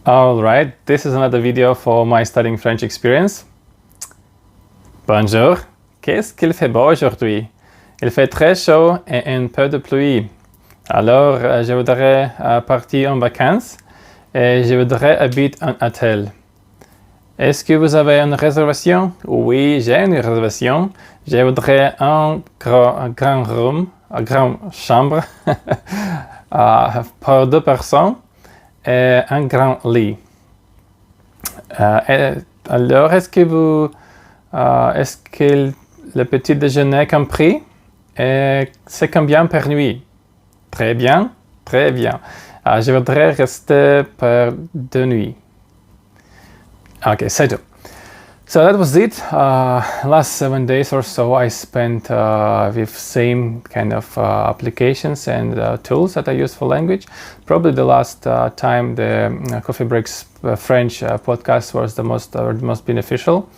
Alright, this is another video for my studying French experience. Bonjour, qu'est-ce qu'il fait beau aujourd'hui? Il fait très chaud et un peu de pluie. Alors, je voudrais partir en vacances et je voudrais habiter un hôtel. Est-ce que vous avez une réservation? Oui, j'ai une réservation. Je voudrais un grand room, une grande chambre pour 2 personnes. Et un grand lit. Alors, est-ce que le petit déjeuner est compris? C'est combien par nuit? Très bien, très bien. Je voudrais rester pour 2 nuits. Okay, c'est tout. So that was it. Last 7 days or so I spent with same kind of applications and tools that I use for language. Probably the last time the Coffee Breaks French podcast was the most beneficial.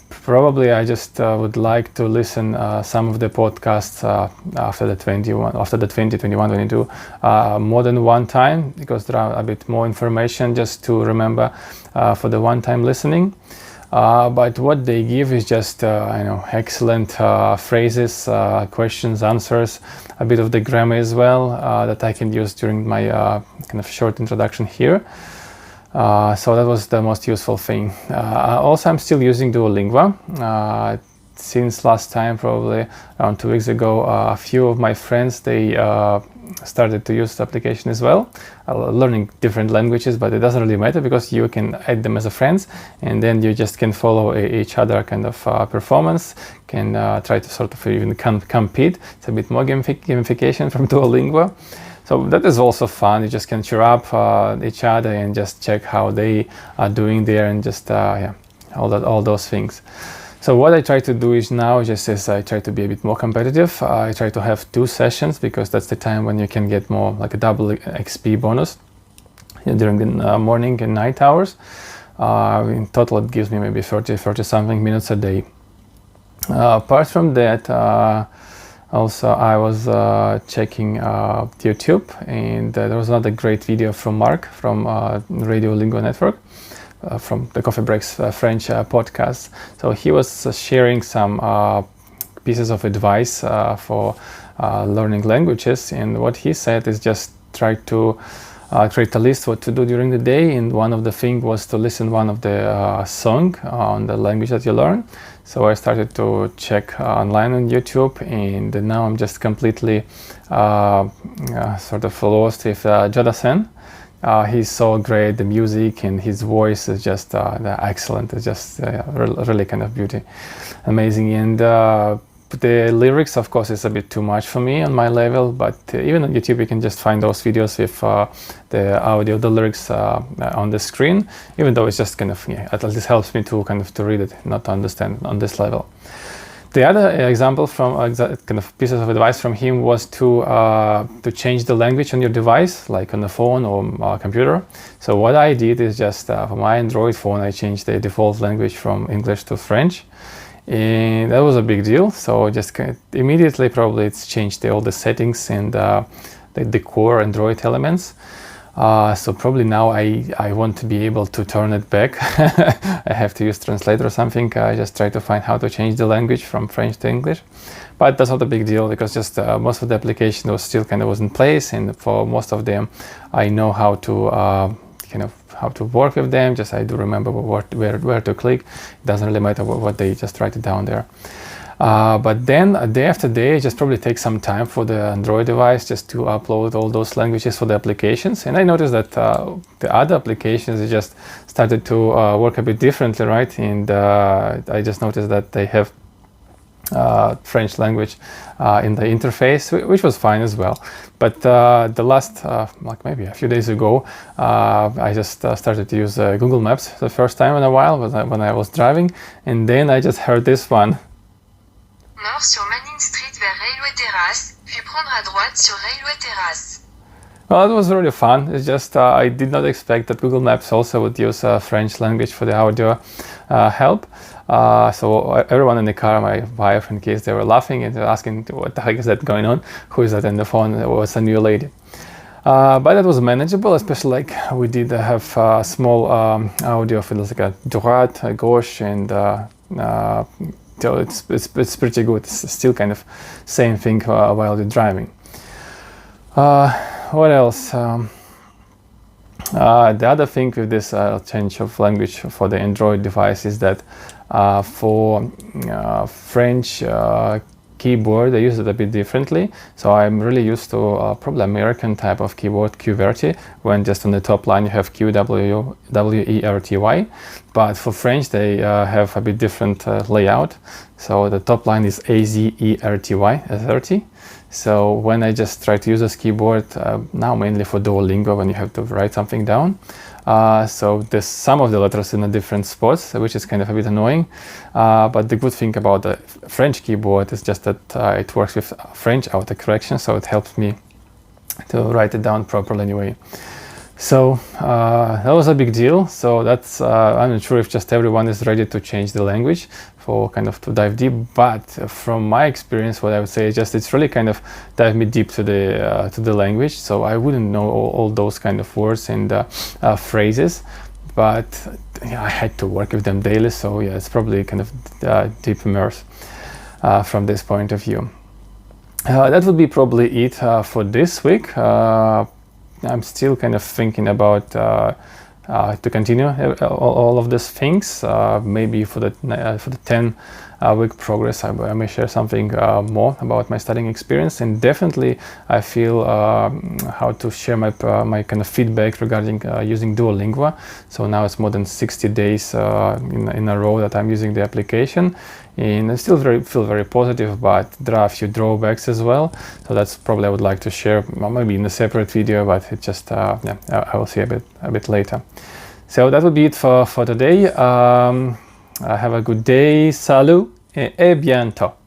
Probably I just would like to listen some of the podcasts after the 2021-22 more than one time, because there are a bit more information just to remember for the one-time listening. But what they give is just excellent phrases, questions, answers, a bit of the grammar as well that I can use during my kind of short introduction here. So that was the most useful thing. Also, I'm still using Duolingo. Since last time, probably around 2 weeks ago, a few of my friends, they started to use the application as well, learning different languages, but it doesn't really matter because you can add them as a friends, and then you just can follow each other kind of performance, can try to sort of even compete. It's a bit more gamification from Duolingo. So that is also fun. You just can cheer up each other and just check how they are doing there, and just all those things. So what I try to do is now, just as I try to be a bit more competitive, I try to have 2 sessions, because that's the time when you can get more like a double XP bonus during the morning and night hours. In total, it gives me maybe 30 something minutes a day. Apart from that, also, I was checking YouTube, and there was another great video from Mark from Duolingo Network, from the Coffee Breaks French podcast. So he was sharing some pieces of advice for learning languages, and what he said is just try to create a list what to do during the day, and one of the things was to listen one of the song on the language that you learn. So I started to check online on YouTube, and now I'm just completely sort of lost with Jonathan. He's so great, the music and his voice is just excellent. It's just really kind of beauty, amazing. And the lyrics, of course, is a bit too much for me on my level, but even on YouTube you can just find those videos with the audio, the lyrics on the screen, even though it's just kind of, at least helps me to kind of to read it, not to understand on this level. The other example from kind of pieces of advice from him was to change the language on your device, like on the phone or computer. So what I did is just for my Android phone, I changed the default language from English to French. And that was a big deal. So just immediately, probably it's changed all the settings and the core Android elements. So probably now I want to be able to turn it back. I have to use translator or something. I just try to find how to change the language from French to English. But that's not a big deal, because just most of the application was still kind of was in place, and for most of them I know how to how to work with them. Just I do remember where to click. It doesn't really matter what they just write it down there. But then day after day, it just probably takes some time for the Android device just to upload all those languages for the applications. And I noticed that the other applications just started to work a bit differently, right? And I just noticed that they have French language in the interface, which was fine as well. But the last, like maybe a few days ago, I just started to use Google Maps the first time in a while when I was driving, and then I just heard this one. Nord sur Manning Street vers Railway Terrace, puis prendre à droite sur Railway Terrace. Well, it was really fun. It's just I did not expect that Google Maps also would use French language for the audio help. So everyone in the car, my wife and kids, they were laughing and asking, what the heck is that going on? Who is that on the phone? It was a new lady. But it was manageable, especially like we did have small audio fields like a droite, a gauche, and so it's pretty good. It's still kind of same thing while you're driving. What else? The other thing with this change of language for the Android device is that for French keyboard, they use it a bit differently. So I'm really used to probably American type of keyboard, QWERTY, when just on the top line you have Q, W, E, R, T, Y. But for French, they have a bit different layout. So the top line is A, Z, E, R, T, Y, 30. So when I just try to use this keyboard, now mainly for Duolingo, when you have to write something down, so there's some of the letters in a different spots, which is kind of a bit annoying. But the good thing about the French keyboard is just that it works with French autocorrection, so it helps me to write it down properly anyway. So that was a big deal. So that's I'm not sure if just everyone is ready to change the language for kind of to dive deep, but from my experience, what I would say is just it's really kind of dive me deep to the language. So I wouldn't know all those kind of words and phrases, but yeah, I had to work with them daily. So yeah, it's probably kind of deep immerse from this point of view. That would be probably it for this week. I'm still kind of thinking about to continue all of these things. Maybe for the 10-week progress, I may share something more about my studying experience, and definitely I feel how to share my kind of feedback regarding using Duolingo. So now it's more than 60 days in a row that I'm using the application, and I still feel very positive, but there are a few drawbacks as well. So that's probably I would like to share, maybe in a separate video, but it just I will see a bit later. So that would be it for today. Have a good day. Salut et bientôt.